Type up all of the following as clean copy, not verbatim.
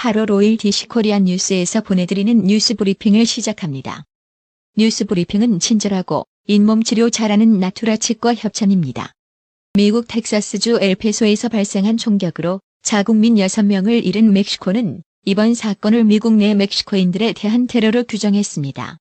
8월 5일 DC코리안 뉴스에서 보내드리는 뉴스 브리핑을 시작합니다. 뉴스 브리핑은 친절하고 잇몸 치료 잘하는 나투라 치과 협찬입니다. 미국 텍사스주 엘페소에서 발생한 총격으로 자국민 6명을 잃은 멕시코는 이번 사건을 미국 내 멕시코인들에 대한 테러로 규정했습니다.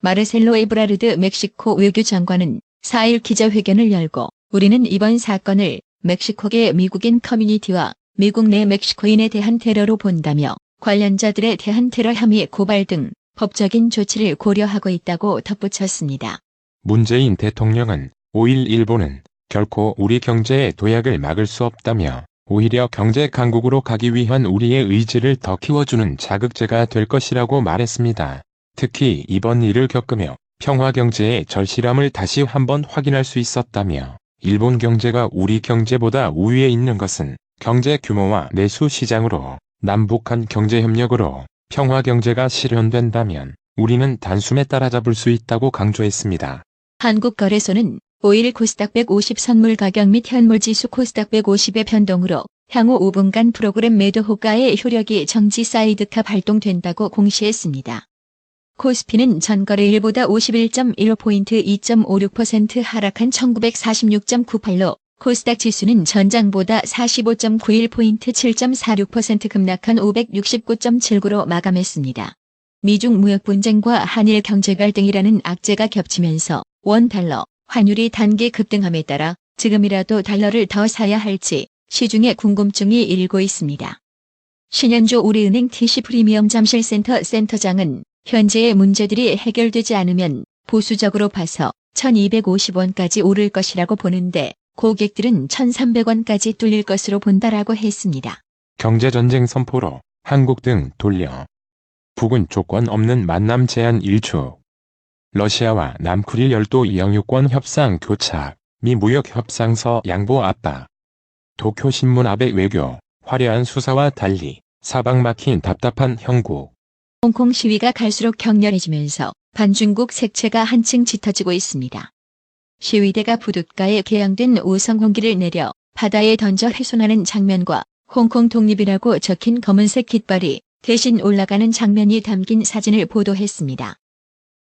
마르셀로 에브라르드 멕시코 외교장관은 4일 기자회견을 열고 우리는 이번 사건을 멕시코계 미국인 커뮤니티와 미국 내 멕시코인에 대한 테러로 본다며 관련자들에 대한 테러 혐의 고발 등 법적인 조치를 고려하고 있다고 덧붙였습니다. 문재인 대통령은 5일 일본은 결코 우리 경제의 도약을 막을 수 없다며 오히려 경제 강국으로 가기 위한 우리의 의지를 더 키워주는 자극제가 될 것이라고 말했습니다. 특히 이번 일을 겪으며 평화 경제의 절실함을 다시 한번 확인할 수 있었다며 일본 경제가 우리 경제보다 우위에 있는 것은 경제 규모와 내수 시장으로 남북한 경제협력으로 평화 경제가 실현된다면 우리는 단숨에 따라잡을 수 있다고 강조했습니다. 한국거래소는 5일 코스닥 150 선물 가격 및 현물지수 코스닥 150의 변동으로 향후 5분간 프로그램 매도 호가의 효력이 정지 사이드카 발동된다고 공시했습니다. 코스피는 전거래일보다 51.15포인트 2.56% 하락한 1946.98로 코스닥 지수는 전장보다 45.91포인트 7.46% 급락한 569.79로 마감했습니다. 미중 무역 분쟁과 한일 경제 갈등이라는 악재가 겹치면서 원달러 환율이 단기 급등함에 따라 지금이라도 달러를 더 사야 할지 시중에 궁금증이 일고 있습니다. 신현조 우리은행 TC 프리미엄 잠실센터 센터장은 현재의 문제들이 해결되지 않으면 보수적으로 봐서 1250원까지 오를 것이라고 보는데 고객들은 1300원까지 뚫릴 것으로 본다라고 했습니다. 경제전쟁 선포로 한국 등 돌려. 북은 조건 없는 만남 제한 일축. 러시아와 남코릴 열도 영유권 협상 교착. 미 무역 협상서 양보 압박. 도쿄신문 아베 외교. 화려한 수사와 달리 사방 막힌 답답한 형국. 홍콩 시위가 갈수록 격렬해지면서 반중국 색채가 한층 짙어지고 있습니다. 시위대가 부둣가에 개양된 오성홍기를 내려 바다에 던져 훼손하는 장면과 홍콩 독립이라고 적힌 검은색 깃발이 대신 올라가는 장면이 담긴 사진을 보도했습니다.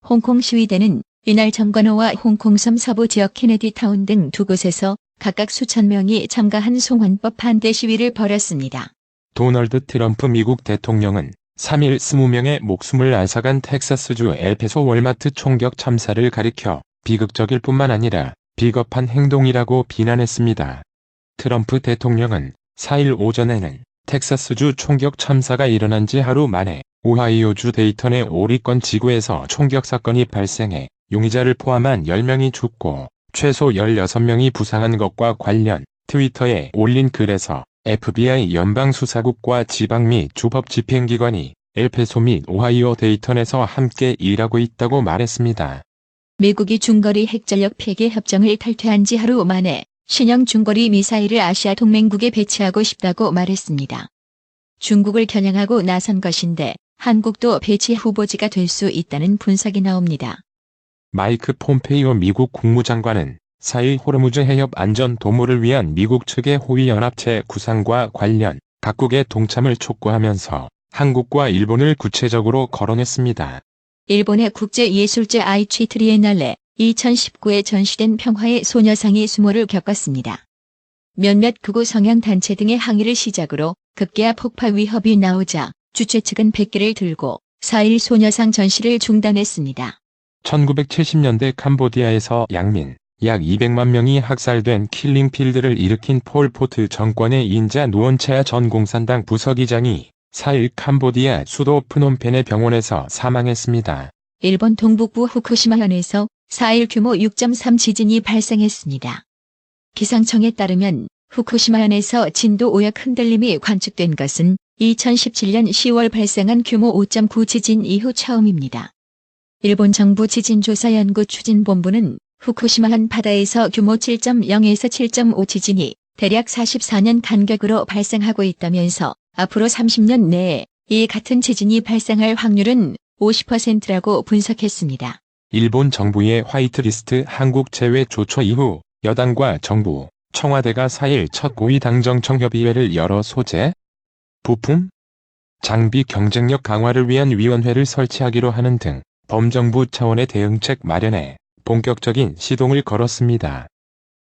홍콩 시위대는 이날 정관호와 홍콩섬 서부 지역 케네디타운 등 두 곳에서 각각 수천 명이 참가한 송환법 반대 시위를 벌였습니다. 도널드 트럼프 미국 대통령은 3일 20명의 목숨을 앗아간 텍사스주 엘페소 월마트 총격 참사를 가리켜 비극적일 뿐만 아니라 비겁한 행동이라고 비난했습니다. 트럼프 대통령은 4일 오전에는 텍사스주 총격 참사가 일어난 지 하루 만에 오하이오주 데이턴의 오리건 지구에서 총격 사건이 발생해 용의자를 포함한 10명이 죽고 최소 16명이 부상한 것과 관련 트위터에 올린 글에서 FBI 연방수사국과 지방 및 주법 집행기관이 엘페소 및 오하이오 데이턴에서 함께 일하고 있다고 말했습니다. 미국이 중거리 핵전력 폐기 협정을 탈퇴한 지 하루 만에 신형 중거리 미사일을 아시아 동맹국에 배치하고 싶다고 말했습니다. 중국을 겨냥하고 나선 것인데 한국도 배치 후보지가 될 수 있다는 분석이 나옵니다. 마이크 폼페이오 미국 국무장관은 4일 호르무즈 해협 안전 도모를 위한 미국 측의 호위 연합체 구상과 관련 각국의 동참을 촉구하면서 한국과 일본을 구체적으로 거론했습니다. 일본의 국제예술제 아이치 트리에날레 2019에 전시된 평화의 소녀상이 수모를 겪었습니다. 몇몇 극우 성향 단체 등의 항의를 시작으로 급기야 폭파 위협이 나오자 주최 측은 백기를 들고 4일 소녀상 전시를 중단했습니다. 1970년대 캄보디아에서 양민 약 200만 명이 학살된 킬링필드를 일으킨 폴포트 정권의 인자 누원체아 전 공산당 부서기장이 4일 캄보디아 수도 프놈펜의 병원에서 사망했습니다. 일본 동북부 후쿠시마현에서 4일 규모 6.3 지진이 발생했습니다. 기상청에 따르면 후쿠시마현에서 진도 5의 흔들림이 관측된 것은 2017년 10월 발생한 규모 5.9 지진 이후 처음입니다. 일본 정부 지진조사연구 추진본부는 후쿠시마현 바다에서 규모 7.0에서 7.5 지진이 대략 44년 간격으로 발생하고 있다면서 앞으로 30년 내에 이 같은 지진이 발생할 확률은 50%라고 분석했습니다. 일본 정부의 화이트리스트 한국 제외 조처 이후 여당과 정부, 청와대가 4일 첫 고위당정청 협의회를 열어 소재, 부품, 장비 경쟁력 강화를 위한 위원회를 설치하기로 하는 등 범정부 차원의 대응책 마련에 본격적인 시동을 걸었습니다.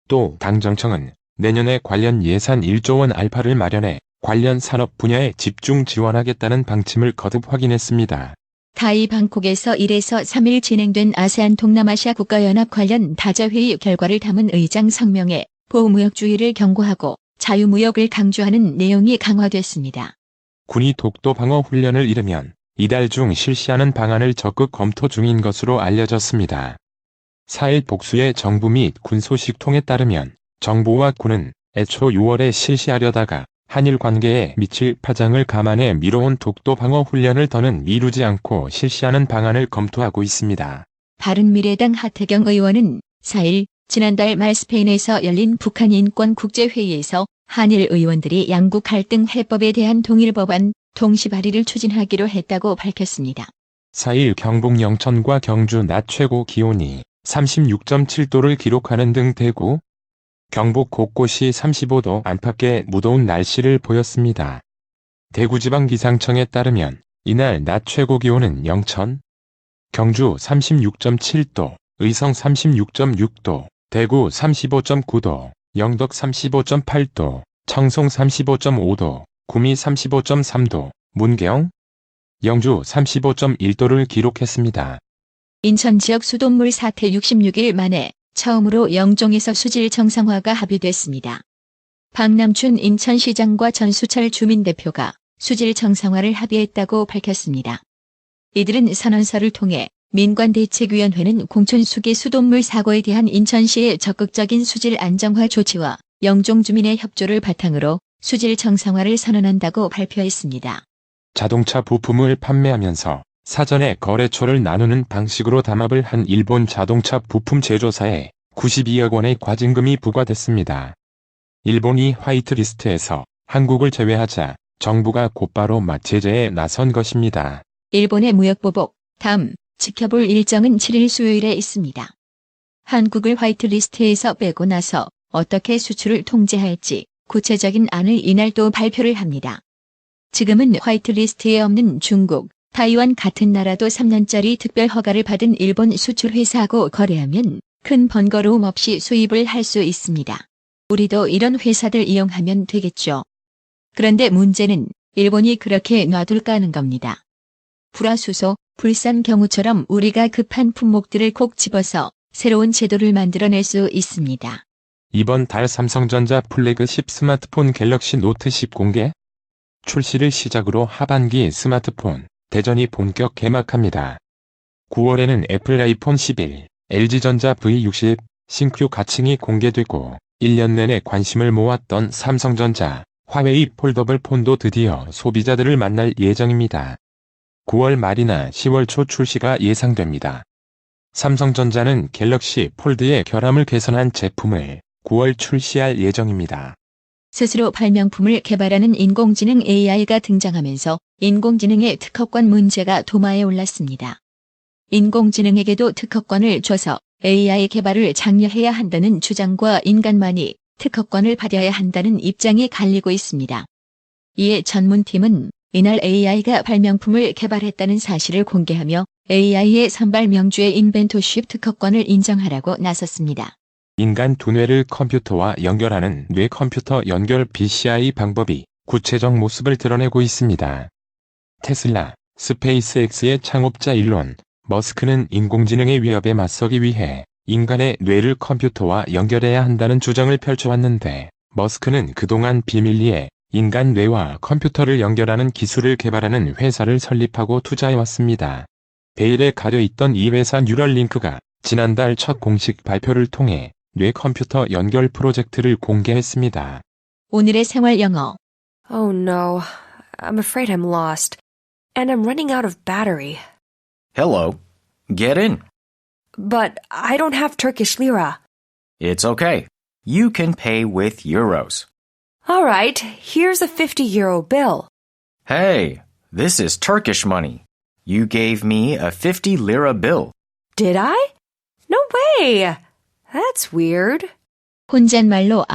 또 당정청은 내년에 관련 예산 1조 원 알파를 마련해 관련 산업 분야에 집중 지원하겠다는 방침을 거듭 확인했습니다. 타이 방콕에서 1에서 3일 진행된 아세안 동남아시아 국가연합 관련 다자회의 결과를 담은 의장 성명에 보호무역주의를 경고하고 자유무역을 강조하는 내용이 강화됐습니다. 군이 독도 방어 훈련을 이르면 이달 중 실시하는 방안을 적극 검토 중인 것으로 알려졌습니다. 4일 복수의 정부 및 군 소식통에 따르면 정부와 군은 애초 6월에 실시하려다가 한일 관계에 미칠 파장을 감안해 미뤄온 독도 방어 훈련을 더는 미루지 않고 실시하는 방안을 검토하고 있습니다. 바른미래당 하태경 의원은 4일 지난달 말 스페인에서 열린 북한 인권 국제회의에서 한일 의원들이 양국 갈등 해법에 대한 동일 법안 동시 발의를 추진하기로 했다고 밝혔습니다. 4일 경북 영천과 경주 낮 최고 기온이 36.7도를 기록하는 등 대구, 경북 곳곳이 35도 안팎의 무더운 날씨를 보였습니다. 대구지방기상청에 따르면 이날 낮 최고 기온은 영천, 경주 36.7도, 의성 36.6도, 대구 35.9도, 영덕 35.8도, 청송 35.5도, 구미 35.3도, 문경, 영주 35.1도를 기록했습니다. 인천 지역 수돗물 사태 66일 만에 처음으로 영종에서 수질 정상화가 합의됐습니다. 박남춘 인천시장과 전수철 주민대표가 수질 정상화를 합의했다고 밝혔습니다. 이들은 선언서를 통해 민관대책위원회는 공촌 수기 수돗물 사고에 대한 인천시의 적극적인 수질 안정화 조치와 영종 주민의 협조를 바탕으로 수질 정상화를 선언한다고 발표했습니다. 자동차 부품을 판매하면서 사전에 거래처를 나누는 방식으로 담합을 한 일본 자동차 부품 제조사에 92억 원의 과징금이 부과됐습니다. 일본이 화이트리스트에서 한국을 제외하자 정부가 곧바로 제재에 나선 것입니다. 일본의 무역보복, 담, 지켜볼 일정은 7일 수요일에 있습니다. 한국을 화이트리스트에서 빼고 나서 어떻게 수출을 통제할지 구체적인 안을 이날 또 발표를 합니다. 지금은 화이트리스트에 없는 중국, 타이완 같은 나라도 3년짜리 특별 허가를 받은 일본 수출 회사하고 거래하면 큰 번거로움 없이 수입을 할 수 있습니다. 우리도 이런 회사들 이용하면 되겠죠. 그런데 문제는 일본이 그렇게 놔둘까 하는 겁니다. 불화수소, 불산 경우처럼 우리가 급한 품목들을 콕 집어서 새로운 제도를 만들어낼 수 있습니다. 이번 달 삼성전자 플래그십 스마트폰 갤럭시 노트 10 공개? 출시를 시작으로 하반기 스마트폰 대전이 본격 개막합니다. 9월에는 애플 아이폰 11, LG전자 V60, 신규 가칭이 공개되고 1년 내내 관심을 모았던 삼성전자, 화웨이 폴더블 폰도 드디어 소비자들을 만날 예정입니다. 9월 말이나 10월 초 출시가 예상됩니다. 삼성전자는 갤럭시 폴드의 결함을 개선한 제품을 9월 출시할 예정입니다. 스스로 발명품을 개발하는 인공지능 AI가 등장하면서 인공지능의 특허권 문제가 도마에 올랐습니다. 인공지능에게도 특허권을 줘서 AI 개발을 장려해야 한다는 주장과 인간만이 특허권을 받아야 한다는 입장이 갈리고 있습니다. 이에 전문팀은 이날 AI가 발명품을 개발했다는 사실을 공개하며 AI의 선발 명주의 인벤토쉽 특허권을 인정하라고 나섰습니다. 인간 두뇌를 컴퓨터와 연결하는 뇌-컴퓨터 연결 BCI 방법이 구체적 모습을 드러내고 있습니다. 테슬라, 스페이스X의 창업자 일론 머스크는 인공지능의 위협에 맞서기 위해 인간의 뇌를 컴퓨터와 연결해야 한다는 주장을 펼쳐왔는데 머스크는 그동안 비밀리에 인간 뇌와 컴퓨터를 연결하는 기술을 개발하는 회사를 설립하고 투자해왔습니다. 베일에 가려있던 이 회사 뉴럴링크가 지난달 첫 공식 발표를 통해 뇌 컴퓨터 연결 프로젝트를 공개했습니다. 오늘의 생활 영어. Oh no, I'm afraid I'm lost. And I'm running out of battery. Hello. Get in. But I don't have Turkish lira. It's okay. You can pay with euros. All right, here's a 50 euro bill. Hey, this is Turkish money. You gave me a 50 lira bill. Did I? No way. That's weird. 혼잣말로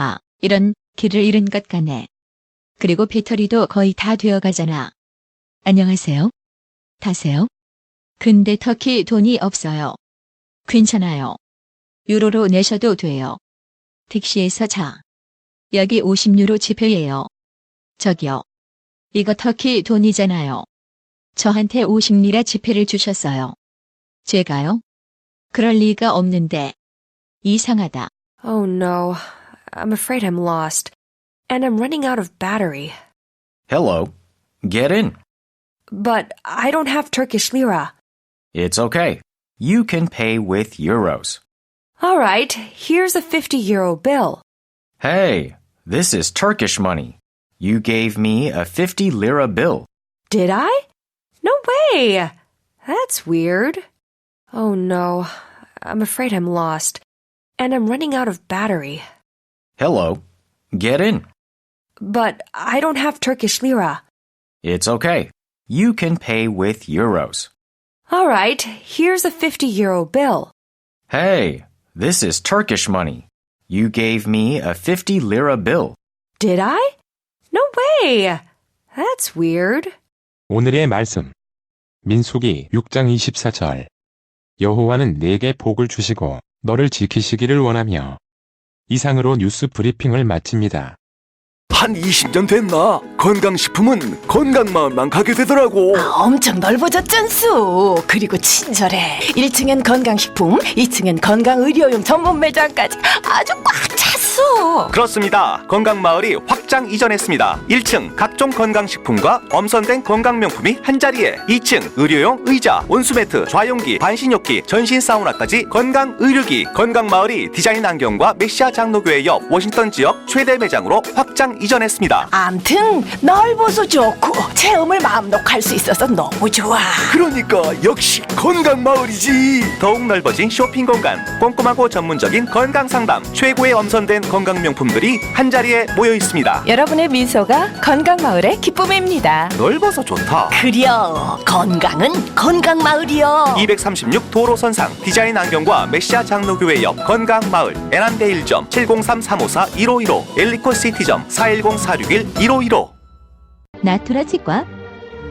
이런 길을 잃은 것 같네. 그리고 배터리도 거의 다 되어 가잖아. 안녕하세요. 타세요? 근데 터키 돈이 없어요. 괜찮아요. 유로로 내셔도 돼요. 택시에서 자. 여기 50유로 지폐예요. 저기요. 이거 터키 돈이잖아요. 저한테 50리라 지폐를 주셨어요. 제가요? 그럴 리가 없는데. 이상하다. Oh no, I'm afraid I'm lost. And I'm running out of battery. Hello. Get in. But I don't have Turkish lira. It's okay. You can pay with euros. All right, here's a 50 euro bill. Hey, this is Turkish money. You gave me a 50 lira bill. Did I? No way! That's weird. Oh no, I'm afraid I'm lost. And I'm running out of battery. Hello. Get in. But I don't have Turkish lira. It's okay. You can pay with euros. All right, here's a 50 euro bill. Hey, this is Turkish money. You gave me a 50 lira bill. Did I? No way! That's weird. 오늘의 말씀. 민수기 6장 24절. 여호와는 내게 복을 주시고 너를 지키시기를 원하며. 이상으로 뉴스 브리핑을 마칩니다. 한 20년 됐나? 건강식품은 건강마을만 가게 되더라고. 엄청 넓어졌잖수. 그리고 친절해. 1층엔 건강식품, 2층엔 건강의료용 전문 매장까지 아주 꽉 찼어. 그렇습니다. 건강마을이 확장 이전했습니다. 1층 각종 건강식품과 엄선된 건강명품이 한자리에, 2층 의료용 의자, 온수매트, 좌용기, 반신욕기, 전신 사우나까지 건강의료기. 건강마을이 디자인 안경과 메시아 장로교회 옆 워싱턴 지역 최대 매장으로 확장 이전했습니다. 암튼 넓어서 좋고 체험을 마음 놓고 할 수 있어서 너무 좋아. 그러니까 역시 건강마을이지. 더욱 넓어진 쇼핑 공간, 꼼꼼하고 전문적인 건강상담, 최고의 엄선된 건강명품들이 한자리에 모여 있습니다. 여러분의 미소가 건강마을의 기쁨입니다. 넓어서 좋다. 그려 건강은 건강마을이여. 236 도로선상 디자인 안경과 메시아 장로교회 옆 건강마을, 애난데 1점 703-354-1515, 엘리코 시티점 410-461-1515. 나투라 치과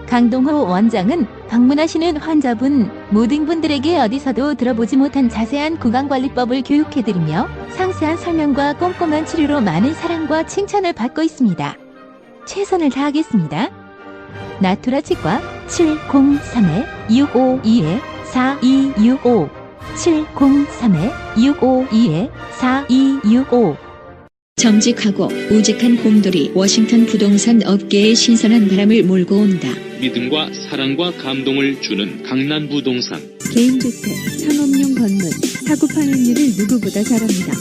강동호 원장은 방문하시는 환자분 모든 분들에게 어디서도 들어보지 못한 자세한 구강관리법을 교육해드리며 상세한 설명과 꼼꼼한 치료로 많은 사랑과 칭찬을 받고 있습니다. 최선을 다하겠습니다. 나투라 치과 703-652-4265 703-652-4265. 정직하고 우직한 곰돌이 워싱턴 부동산 업계에 신선한 바람을 몰고 온다. 믿음과 사랑과 감동을 주는 강남부동산. 개인주택, 상업용 건물, 사고 판매율을 누구보다 잘합니다.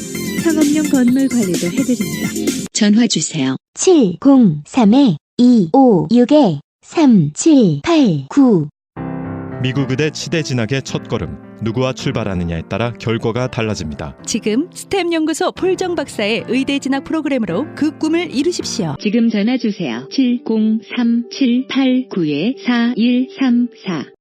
상업용 건물 관리도 해드립니다. 전화 주세요. 703-256-3789. 미국 의대 치대 진학의 첫걸음. 누구와 출발하느냐에 따라 결과가 달라집니다. 지금 스템 연구소 폴정 박사의 의대 진학 프로그램으로 그 꿈을 이루십시오. 지금 전화 주세요. 703-789-4134